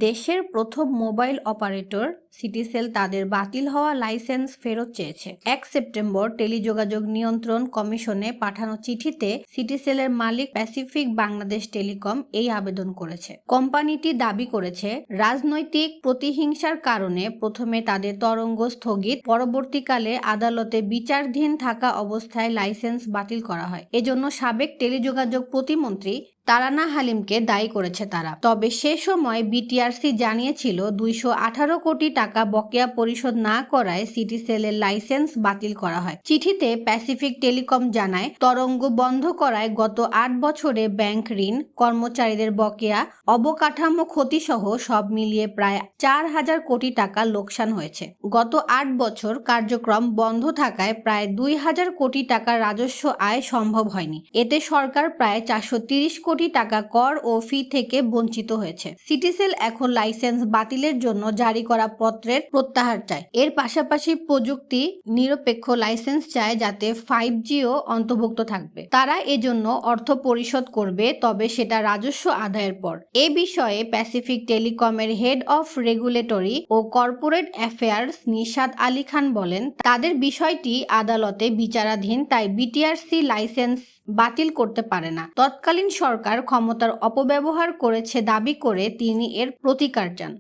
দেশের প্রথম mobile operator Citycell তাদের বাতিল হওয়া লাইসেন্স ফেরত চেয়েছে। ১ সেপ্টেম্বর টেলিযোগাযোগ নিয়ন্ত্রণ কমিশনে পাঠানো চিঠিতে সিটিসেলের মালিক প্যাসিফিক বাংলাদেশ টেলিকম এই আবেদন করেছে। কোম্পানিটি দাবি করেছে, রাজনৈতিক প্রতিহিংসার কারণে প্রথমে তাদের তরঙ্গ স্থগিত, পরবর্তীকালে আদালতে বিচারাধীন থাকা অবস্থায় লাইসেন্স বাতিল করা হয়। এজন্য সাবেক টেলিযোগাযোগ প্রতিমন্ত্রী তারানা হালিমকে দায়ী করেছে তারা। তবে সে সময় বিটিআরসি জানিয়েছিল ২১৮ কোটি টাকা বকেয়া পরিশোধ না করায় সিটিসেলের লাইসেন্স বাতিল করা হয়। চিঠিতে প্যাসিফিক টেলিকম জানায়, তরঙ্গ বন্ধ করায় গত ৮ বছরে ব্যাংক ঋণ, কর্মচারীদের বকেয়া, অবকাঠামো ক্ষতিসহ সব মিলিয়ে প্রায় ৪,০০০ কোটি টাকা লোকসান হয়েছে। গত ৮ বছর কার্যক্রম বন্ধ থাকায় প্রায় ২,০০০ কোটি টাকা রাজস্ব আয় সম্ভব হয়নি। এতে সরকার প্রায় ৪৩০ কোটি টাকা কর ও ফি থেকে বঞ্চিত হয়েছে। সিটিসেল এখন লাইসেন্স বাতিলের জন্য জারি করা পত্রের প্রত্যাহার চায়। এর পাশাপাশি প্রযুক্তি নিরপেক্ষ লাইসেন্স চায়, যাতে 5Gও অন্তর্ভুক্ত থাকবে। তারা এজন্য অর্থ পরিশোধ করবে, তবে সেটা রাজস্ব আদায়ের পর। এ বিষয়ে প্যাসিফিক টেলিকমের হেড অফ রেগুলেটরি ও কর্পোরেট অ্যাফেয়ার্স নিশাত আলী খান বলেন, তাদের বিষয়টি আদালতে বিচারাধীন, তাই বিটিআরসি লাইসেন্স বাতিল করতে পারে না। তৎকালীন সরকার ক্ষমতার অপব্যবহার করেছে দাবি করে তিনি এর প্রতিকার চান।